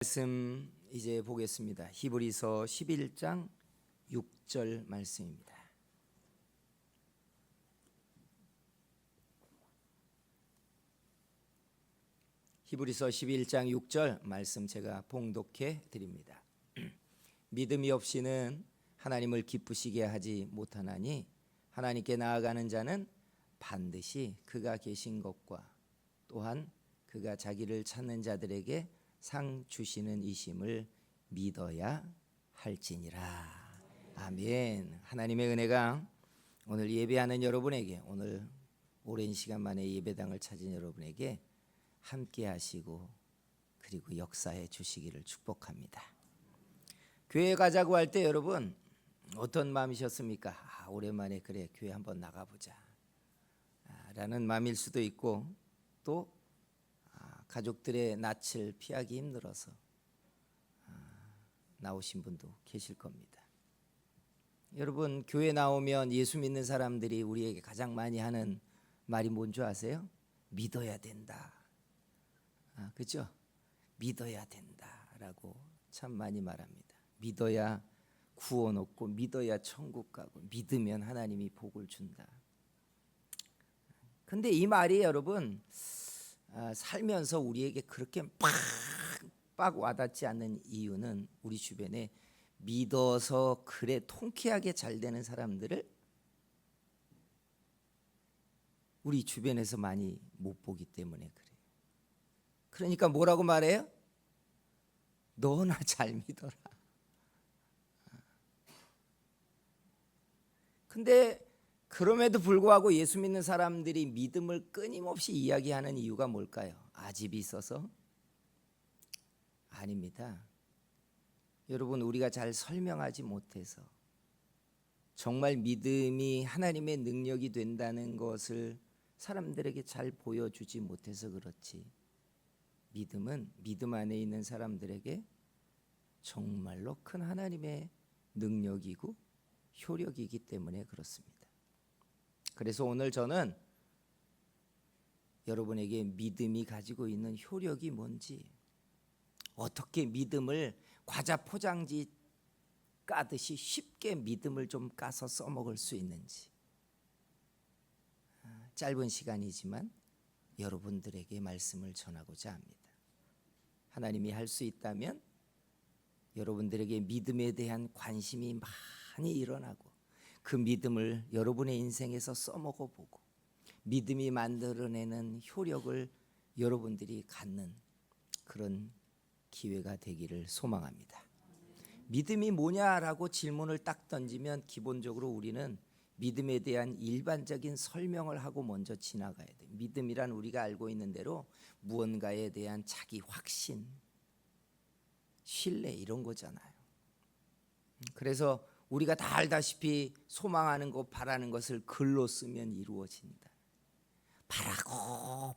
말씀 이제 보겠습니다. 히브리서 11장 6절 말씀입니다. 히브리서 11장 6절 말씀 제가 봉독해 드립니다. 믿음이 없이는 하나님을 기쁘시게 하지 못하나니 하나님께 나아가는 자는 반드시 그가 계신 것과 또한 그가 자기를 찾는 자들에게 상 주시는 이심을 믿어야 할지니라. 아멘. 하나님의 은혜가 오늘 예배하는 여러분에게, 오늘 오랜 시간 만에 예배당을 찾은 여러분에게 함께 하시고 그리고 역사해 주시기를 축복합니다. 교회 가자고 할 때 여러분 어떤 마음이셨습니까? 오랜만에 그래 교회 한번 나가보자 라는 마음일 수도 있고, 또 가족들의 낯을 피하기 힘들어서 나오신 분도 계실 겁니다. 여러분, 교회 나오면 예수 믿는 사람들이 우리에게 가장 많이 하는 말이 뭔지 아세요? 믿어야 된다. 그렇죠? 믿어야 된다라고 참 많이 말합니다. 믿어야 구원 얻고 믿어야 천국 가고 믿으면 하나님이 복을 준다. 근데 이 말이 여러분 살면서 우리에게 그렇게 빡 와닿지 않는 이유는 우리 주변에 믿어서 그래 통쾌하게 잘 되는 사람들을 우리 주변에서 많이 못 보기 때문에 그래요. 그러니까 뭐라고 말해요? 너나 잘 믿어라. 근데 그럼에도 불구하고 예수 믿는 사람들이 믿음을 끊임없이 이야기하는 이유가 뭘까요? 아집이 있어서? 아닙니다. 여러분, 우리가 잘 설명하지 못해서, 정말 믿음이 하나님의 능력이 된다는 것을 사람들에게 잘 보여주지 못해서 그렇지, 믿음은 믿음 안에 있는 사람들에게 정말로 큰 하나님의 능력이고 효력이기 때문에 그렇습니다. 그래서 오늘 저는 여러분에게 믿음이 가지고 있는 효력이 뭔지, 어떻게 믿음을 과자 포장지 까듯이 쉽게 믿음을 좀 까서 써먹을 수 있는지, 짧은 시간이지만 여러분들에게 말씀을 전하고자 합니다. 하나님이 할 수 있다면 여러분들에게 믿음에 대한 관심이 많이 일어나고 그 믿음을 여러분의 인생에서 써먹어 보고 믿음이 만들어내는 효력을 여러분들이 갖는 그런 기회가 되기를 소망합니다. 믿음이 뭐냐라고 질문을 딱 던지면 기본적으로 우리는 믿음에 대한 일반적인 설명을 하고 먼저 지나가야 돼요. 믿음이란 우리가 알고 있는 대로 무언가에 대한 자기 확신, 신뢰 이런 거잖아요. 그래서 우리가 다 알다시피 소망하는 것, 바라는 것을 글로 쓰면 이루어진다.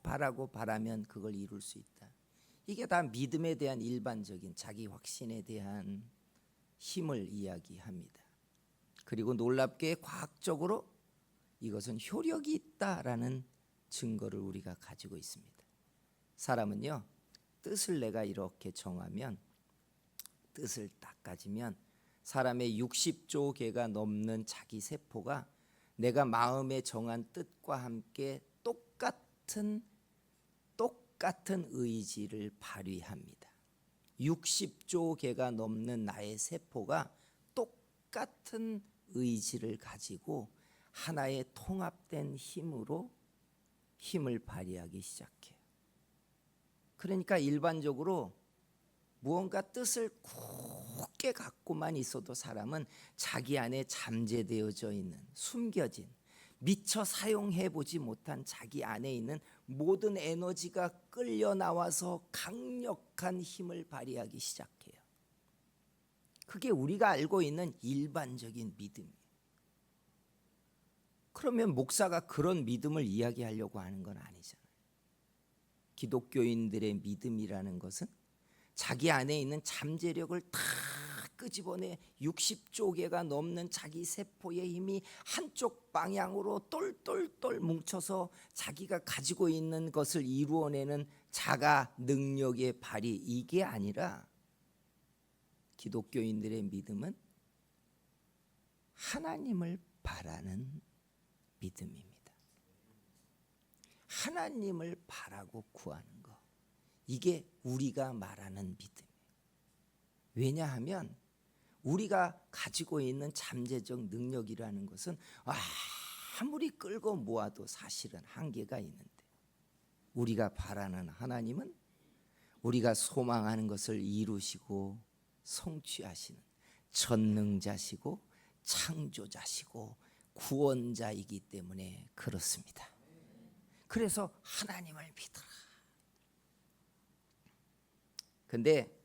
바라고 바라면 그걸 이룰 수 있다. 이게 다 믿음에 대한 일반적인 자기 확신에 대한 힘을 이야기합니다. 그리고 놀랍게 과학적으로 이것은 효력이 있다라는 증거를 우리가 가지고 있습니다. 사람은요, 뜻을 내가 이렇게 정하면, 뜻을 딱 가지면 사람의 60조 개가 넘는 자기 세포가 내가 마음에 정한 뜻과 함께 똑같은 의지를 발휘합니다. 60조 개가 넘는 나의 세포가 똑같은 의지를 가지고 하나의 통합된 힘으로 힘을 발휘하기 시작해요. 그러니까 일반적으로 무언가 뜻을 굳게 갖고만 있어도 사람은 자기 안에 잠재되어져 있는, 숨겨진, 미처 사용해보지 못한 자기 안에 있는 모든 에너지가 끌려 나와서 강력한 힘을 발휘하기 시작해요. 그게 우리가 알고 있는 일반적인 믿음이에요. 그러면 목사가 그런 믿음을 이야기하려고 하는 건 아니잖아요. 기독교인들의 믿음이라는 것은 자기 안에 있는 잠재력을 다 끄집어내 60조 개가 넘는 자기 세포의 힘이 한쪽 방향으로 똘똘똘 뭉쳐서 자기가 가지고 있는 것을 이루어내는 자가 능력의 발휘, 이게 아니라 기독교인들의 믿음은 하나님을 바라는 믿음입니다. 하나님을 바라고 구하는 거, 이게 우리가 말하는 믿음이에요. 왜냐하면 우리가 가지고 있는 잠재적 능력이라는 것은 아무리 끌고 모아도 사실은 한계가 있는데, 우리가 바라는 하나님은 우리가 소망하는 것을 이루시고 성취하시는 전능자시고 창조자시고 구원자이기 때문에 그렇습니다. 그래서 하나님을 믿어라. 근데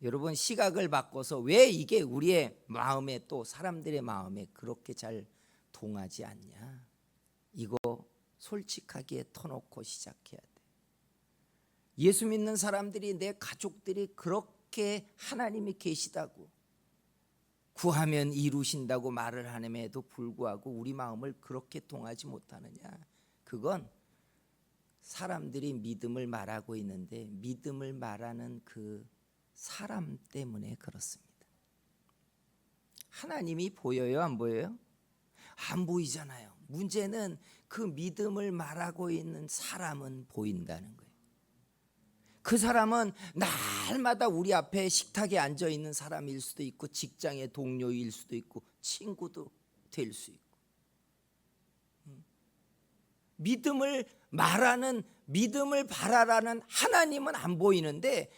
여러분, 시각을 바꿔서 왜 이게 우리의 마음에, 또 사람들의 마음에 그렇게 잘 동하지 않냐? 이거 솔직하게 터놓고 시작해야 돼. 예수 믿는 사람들이, 내 가족들이 그렇게 하나님이 계시다고, 구하면 이루신다고 말을 하는데도 불구하고 우리 마음을 그렇게 동하지 못하느냐? 그건 사람들이 믿음을 말하고 있는데 믿음을 말하는 그 사람 때문에 그렇습니다. 하나님이 보여요, 안 보여요? 안 보이잖아요. 문제는 그 믿음을 말하고 있는 사람은 보인다는 거예요. 그 사람은 날마다 우리 앞에 식탁에 앉아 있는 사람일 수도 있고, 직장의 동료일 수도 있고, 친구도 될 수 있고. 믿음을 말하는, 믿음을 바라라는 하나님은 안 보이는데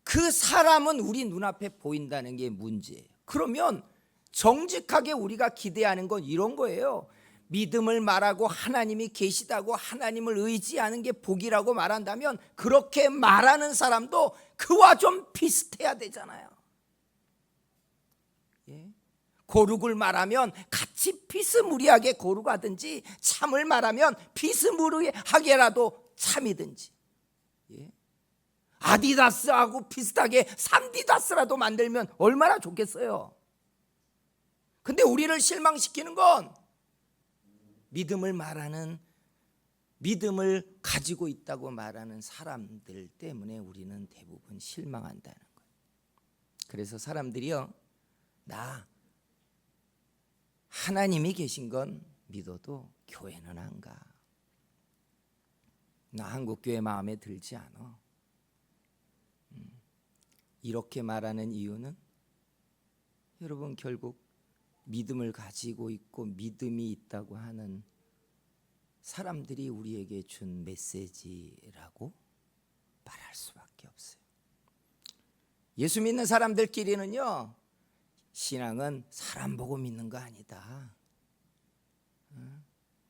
그 사람은 우리 눈앞에 보인다는 게 문제예요. 그러면 정직하게 우리가 기대하는 건 이런 거예요. 믿음을 말하고 하나님이 계시다고 하나님을 의지하는 게 복이라고 말한다면, 그렇게 말하는 사람도 그와 좀 비슷해야 되잖아요. 예? 거룩을 말하면 같이 비스무리하게 거룩하든지, 참을 말하면 비스무리하게라도 참이든지, 예? 아디다스하고 비슷하게 삼디다스라도 만들면 얼마나 좋겠어요. 근데 우리를 실망시키는 건 믿음을 말하는, 믿음을 가지고 있다고 말하는 사람들 때문에 우리는 대부분 실망한다는 거예요. 그래서 사람들이요, 나 하나님이 계신 건 믿어도 교회는 안 가. 나 한국교회 마음에 들지 않아. 이렇게 말하는 이유는 여러분, 결국 믿음을 가지고 있고 믿음이 있다고 하는 사람들이 우리에게 준 메시지라고 말할 수밖에 없어요. 예수 믿는 사람들끼리는요, 신앙은 사람 보고 믿는 거 아니다.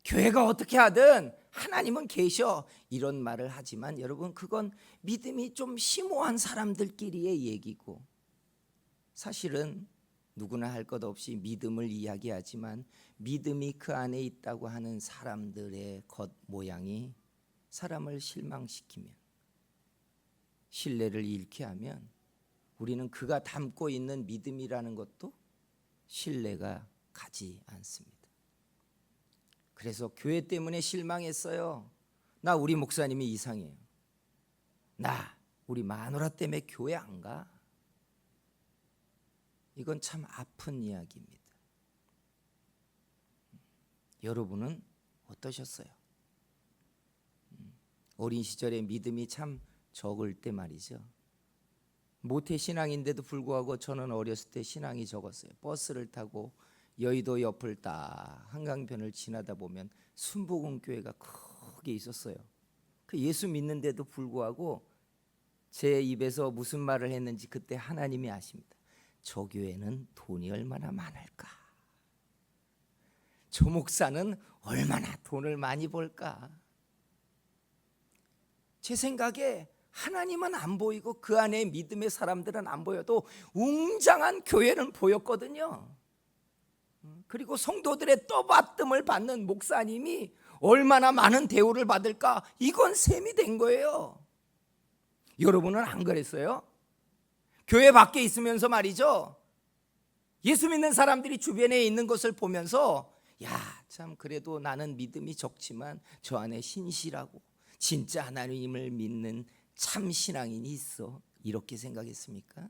교회가 어떻게 하든 하나님은 계셔, 이런 말을 하지만 여러분, 그건 믿음이 좀 심오한 사람들끼리의 얘기고, 사실은 누구나 할 것 없이 믿음을 이야기하지만 믿음이 그 안에 있다고 하는 사람들의 겉모양이 사람을 실망시키면, 신뢰를 잃게 하면 우리는 그가 담고 있는 믿음이라는 것도 신뢰가 가지 않습니다. 그래서 교회 때문에 실망했어요. 나 우리 목사님이 이상해요. 나 우리 마누라 때문에 교회 안 가. 이건 참 아픈 이야기입니다. 여러분은 어떠셨어요? 어린 시절에 믿음이 참 적을 때 말이죠. 모태신앙인데도 불구하고 저는 어렸을 때 신앙이 적었어요. 버스를 타고 여의도 옆을 딱 한강변을 지나다 보면 순복음교회가 크게 있었어요. 그 예수 믿는데도 불구하고 제 입에서 무슨 말을 했는지 그때 하나님이 아십니다. 저 교회는 돈이 얼마나 많을까? 저 목사는 얼마나 돈을 많이 벌까? 제 생각에 하나님은 안 보이고 그 안에 믿음의 사람들은 안 보여도 웅장한 교회는 보였거든요. 그리고 성도들의 떠받듦을 받는 목사님이 얼마나 많은 대우를 받을까? 이건 셈이 된 거예요. 여러분은 안 그랬어요? 교회 밖에 있으면서 말이죠, 예수 믿는 사람들이 주변에 있는 것을 보면서, 야, 참 그래도 나는 믿음이 적지만 저 안에 신실하고 진짜 하나님을 믿는 참 신앙인이 있어, 이렇게 생각했습니까?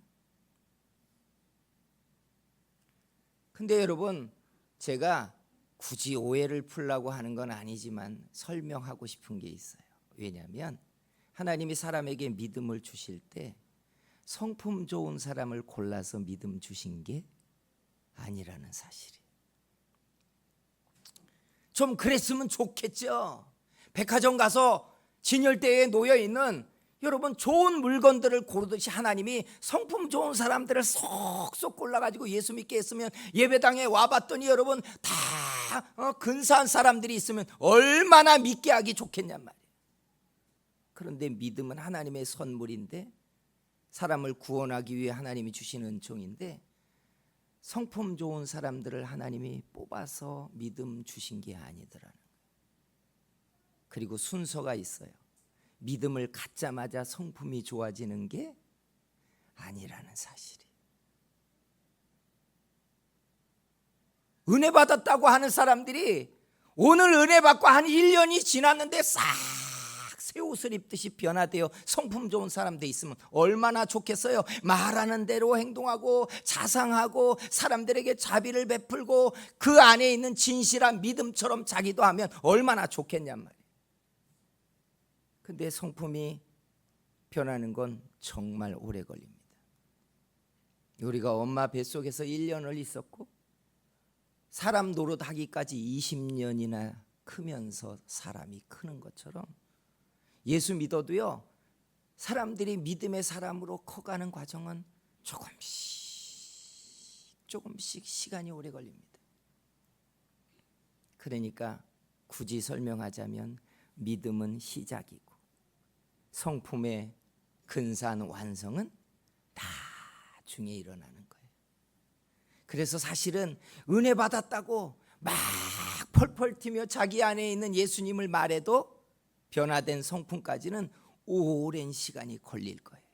근데 여러분, 제가 굳이 오해를 풀려고 하는 건 아니지만 설명하고 싶은 게 있어요. 왜냐하면 하나님이 사람에게 믿음을 주실 때 성품 좋은 사람을 골라서 믿음 주신 게 아니라는 사실이에요. 좀 그랬으면 좋겠죠. 백화점 가서 진열대에 놓여 있는 여러분 좋은 물건들을 고르듯이 하나님이 성품 좋은 사람들을 쏙쏙 골라가지고 예수 믿게 했으면, 예배당에 와봤더니 여러분 다 근사한 사람들이 있으면 얼마나 믿게 하기 좋겠냔 말이에요. 그런데 믿음은 하나님의 선물인데, 사람을 구원하기 위해 하나님이 주시는 은총인데, 성품 좋은 사람들을 하나님이 뽑아서 믿음 주신 게 아니더라는 거예요. 그리고 순서가 있어요. 믿음을 갖자마자 성품이 좋아지는 게 아니라는 사실이에요. 은혜 받았다고 하는 사람들이 오늘 은혜 받고 한 1년이 지났는데 싹 새 옷을 입듯이 변화되어 성품 좋은 사람 돼 있으면 얼마나 좋겠어요. 말하는 대로 행동하고 자상하고 사람들에게 자비를 베풀고 그 안에 있는 진실한 믿음처럼 자기도 하면 얼마나 좋겠냔 말이에요. 근데 성품이 변하는 건 정말 오래 걸립니다. 우리가 엄마 뱃속에서 1년을 있었고 사람 노릇하기까지 20년이나 크면서 사람이 크는 것처럼, 예수 믿어도요, 사람들이 믿음의 사람으로 커가는 과정은 조금씩 시간이 오래 걸립니다. 그러니까 굳이 설명하자면 믿음은 시작이고 성품의 근사한 완성은 나중에 일어나는 거예요. 그래서 사실은 은혜 받았다고 막 펄펄 튀며 자기 안에 있는 예수님을 말해도 변화된 성품까지는 오랜 시간이 걸릴 거예요.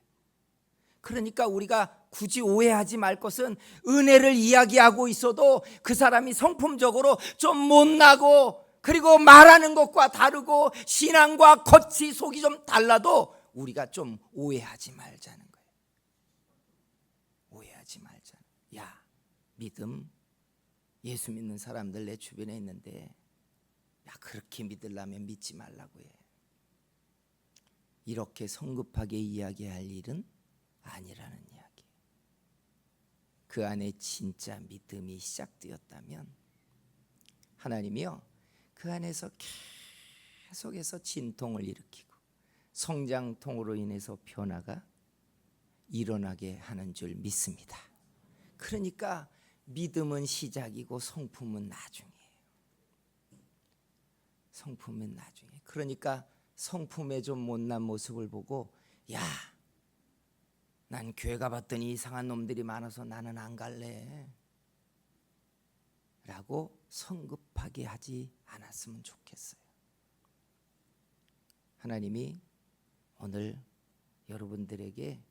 그러니까 우리가 굳이 오해하지 말 것은, 은혜를 이야기하고 있어도 그 사람이 성품적으로 좀 못나고 그리고 말하는 것과 다르고 신앙과 겉이 속이 좀 달라도 우리가 좀 오해하지 말자는 거예요. 오해하지 말자. 야, 믿음, 예수 믿는 사람들 내 주변에 있는데 야, 그렇게 믿으려면 믿지 말라고 해. 이렇게 성급하게 이야기할 일은 아니라는 이야기. 그 안에 진짜 믿음이 시작되었다면 하나님이요, 그 안에서 계속해서 진통을 일으키고 성장통으로 인해서 변화가 일어나게 하는 줄 믿습니다. 그러니까 믿음은 시작이고 성품은 나중이에요. 성품은 나중에. 그러니까 성품의 좀 못난 모습을 보고, 야, 난 교회 가봤더니 이상한 놈들이 많아서 나는 안 갈래 라고 성급하게 하지 않았으면 좋겠어요. 하나님이 오늘 여러분들에게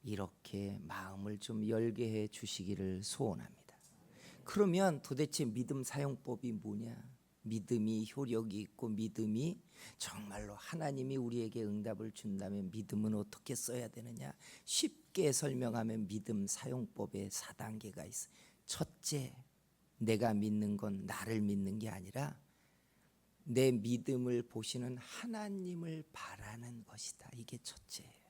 이렇게 마음을 좀 열게 해 주시기를 소원합니다. 그러면 도대체 믿음 사용법이 뭐냐? 믿음이 효력이 있고 믿음이 정말로 하나님이 우리에게 응답을 준다면 믿음은 어떻게 써야 되느냐? 쉽게 설명하면 믿음 사용법에 4단계가 있어요. 첫째, 내가 믿는 건 나를 믿는 게 아니라 내 믿음을 보시는 하나님을 바라는 것이다. 이게 첫째예요.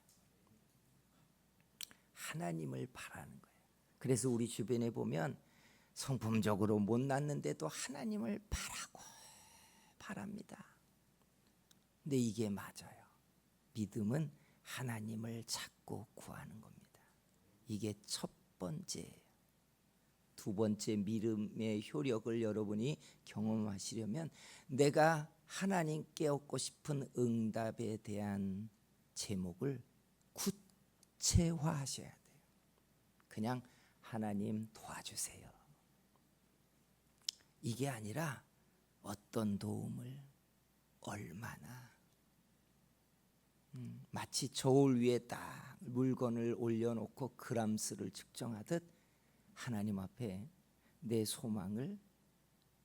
하나님을 바라는 거예요. 그래서 우리 주변에 보면 성품적으로 못났는데도 하나님을 바랍니다. 근데 이게 맞아요. 믿음은 하나님을 찾고 구하는 겁니다. 이게 첫 번째예요. 두 번째, 믿음의 효력을 여러분이 경험하시려면 내가 하나님께 얻고 싶은 응답에 대한 제목을 구체화하셔야 돼요. 그냥 하나님 도와주세요, 이게 아니라 어떤 도움을 얼마나, 마치 저울 위에 딱 물건을 올려놓고 그람수를 측정하듯 하나님 앞에 내 소망을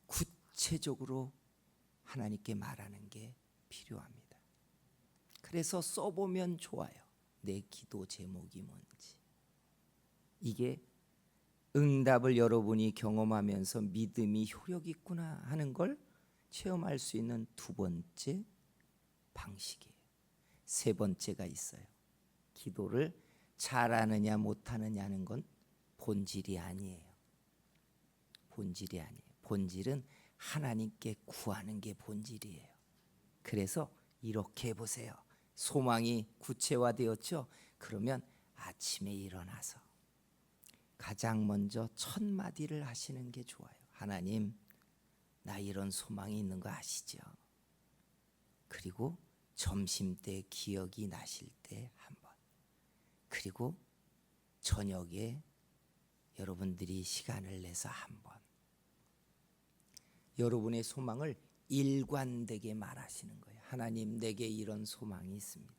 구체적으로 하나님께 말하는 게 필요합니다. 그래서 써보면 좋아요. 내 기도 제목이 뭔지. 이게 응답을 여러분이 경험하면서 믿음이 효력 있구나 하는 걸 체험할 수 있는 두 번째 방식이에요. 세 번째가 있어요. 기도를 잘하느냐 못하느냐는 건 본질이 아니에요. 본질이 아니에요. 본질은 하나님께 구하는 게 본질이에요. 그래서 이렇게 해보세요. 소망이 구체화되었죠? 그러면 아침에 일어나서 가장 먼저 첫 마디를 하시는 게 좋아요. 하나님, 나 이런 소망이 있는 거 아시죠? 그리고 점심때 기억이 나실 때 한 번, 그리고 저녁에 여러분들이 시간을 내서 한 번, 여러분의 소망을 일관되게 말하시는 거예요. 하나님, 내게 이런 소망이 있습니다.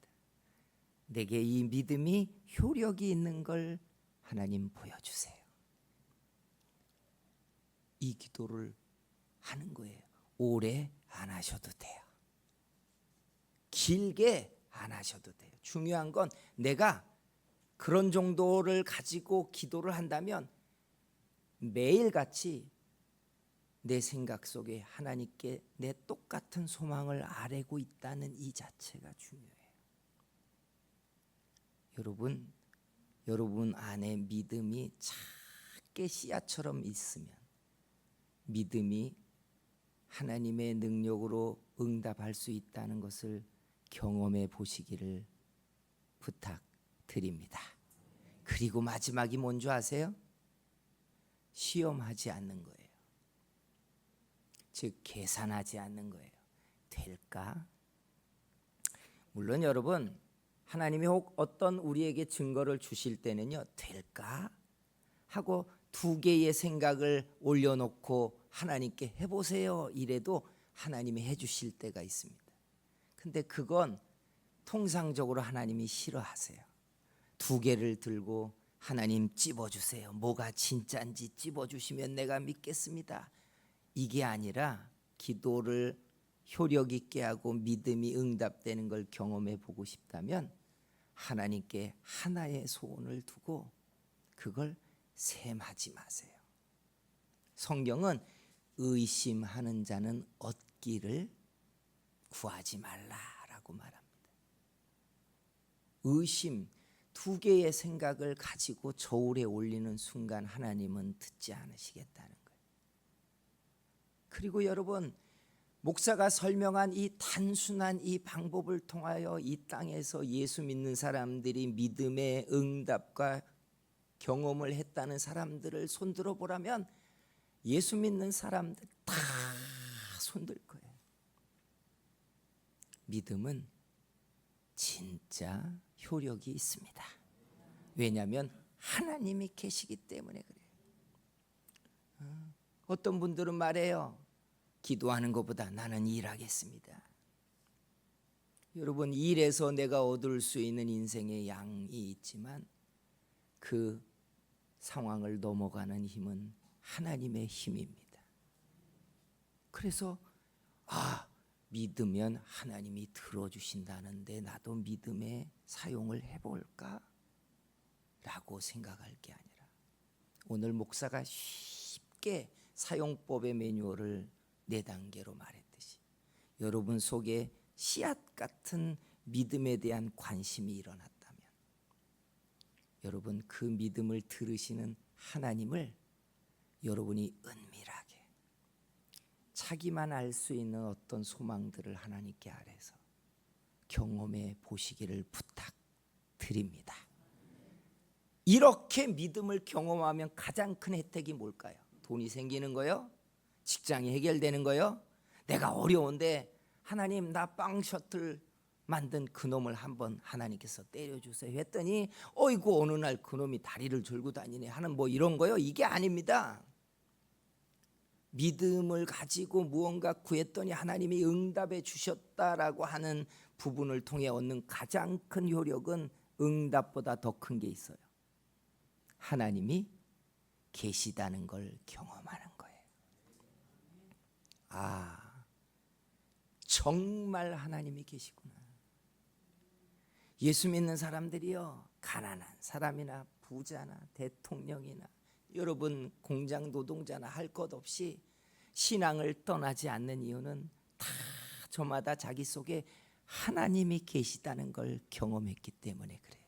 내게 이 믿음이 효력이 있는 걸 하나님 보여주세요. 이 기도를 하는 거예요. 오래 안 하셔도 돼요. 길게 안 하셔도 돼요. 중요한 건 내가 그런 정도를 가지고 기도를 한다면 매일같이 내 생각 속에 하나님께 내 똑같은 소망을 아뢰고 있다는 이 자체가 중요해요. 여러분 안에 믿음이 작게 씨앗처럼 있으면 믿음이 하나님의 능력으로 응답할 수 있다는 것을 경험해 보시기를 부탁드립니다. 그리고 마지막이 뭔지 아세요? 시험하지 않는 거예요. 즉 계산하지 않는 거예요. 될까? 물론 여러분, 하나님이 혹 어떤 우리에게 증거를 주실 때는요, 될까? 하고 두 개의 생각을 올려놓고 하나님께 해보세요 이래도 하나님이 해주실 때가 있습니다. 근데 그건 통상적으로 하나님이 싫어하세요. 두 개를 들고 하나님 찝어주세요. 뭐가 진짜인지 찝어주시면 내가 믿겠습니다. 이게 아니라 기도를 효력 있게 하고 믿음이 응답되는 걸 경험해 보고 싶다면 하나님께 하나의 소원을 두고 그걸 셈하지 마세요. 성경은 의심하는 자는 얻기를 구하지 말라라고 말합니다. 의심, 두 개의 생각을 가지고 저울에 올리는 순간 하나님은 듣지 않으시겠다는 거예요. 그리고 여러분, 목사가 설명한 이 단순한 이 방법을 통하여 이 땅에서 예수 믿는 사람들이 믿음의 응답과 경험을 했다는 사람들을 손들어 보라면 예수 믿는 사람들 다 손들 거예요. 믿음은 진짜 효력이 있습니다. 왜냐하면 하나님이 계시기 때문에 그래요. 어떤 분들은 말해요. 기도하는 것보다 나는 일하겠습니다. 여러분, 일에서 내가 얻을 수 있는 인생의 양이 있지만 그 상황을 넘어가는 힘은 하나님의 힘입니다. 그래서 믿으면 하나님이 들어주신다는데 나도 믿음의 사용을 해볼까? 라고 생각할 게 아니라 오늘 목사가 쉽게 사용법의 매뉴얼을 4단계로 말했듯이 여러분 속에 씨앗 같은 믿음에 대한 관심이 일어났다면 여러분 그 믿음을 들으시는 하나님을 여러분이 은밀하게 자기만 알 수 있는 어떤 소망들을 하나님께 아뢰서 경험해 보시기를 부탁드립니다. 이렇게 믿음을 경험하면 가장 큰 혜택이 뭘까요? 돈이 생기는 거요? 직장이 해결되는 거요? 내가 어려운데 하나님 나 빵 셔틀 만든 그놈을 한번 하나님께서 때려주세요 했더니 어이구 어느 날 그놈이 다리를 절고 다니네 하는 뭐 이런 거요? 이게 아닙니다. 믿음을 가지고 무언가 구했더니 하나님이 응답해 주셨다라고 하는 부분을 통해 얻는 가장 큰 효력은 응답보다 더 큰 게 있어요. 하나님이 계시다는 걸 경험하는 거예요. 정말 하나님이 계시구나. 예수 믿는 사람들이요, 가난한 사람이나 부자나 대통령이나 여러분 공장 노동자나 할 것 없이 신앙을 떠나지 않는 이유는 다 저마다 자기 속에 하나님이 계시다는 걸 경험했기 때문에 그래요.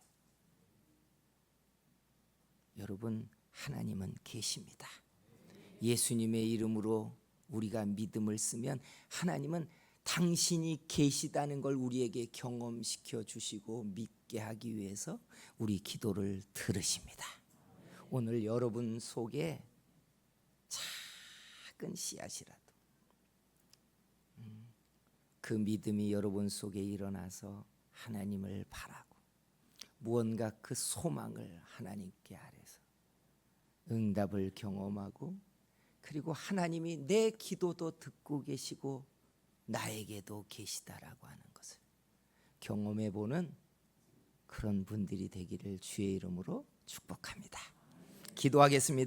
여러분, 하나님은 계십니다. 예수님의 이름으로 우리가 믿음을 쓰면 하나님은 당신이 계시다는 걸 우리에게 경험시켜 주시고 믿게 하기 위해서 우리 기도를 들으십니다. 오늘 여러분 속에 작은 씨앗이라도 그 믿음이 여러분 속에 일어나서 하나님을 바라고 무언가 그 소망을 하나님께 아뢰서 응답을 경험하고, 그리고 하나님이 내 기도도 듣고 계시고 나에게도 계시다라고 하는 것을 경험해 보는 그런 분들이 되기를 주의 이름으로 축복합니다. 기도하겠습니다.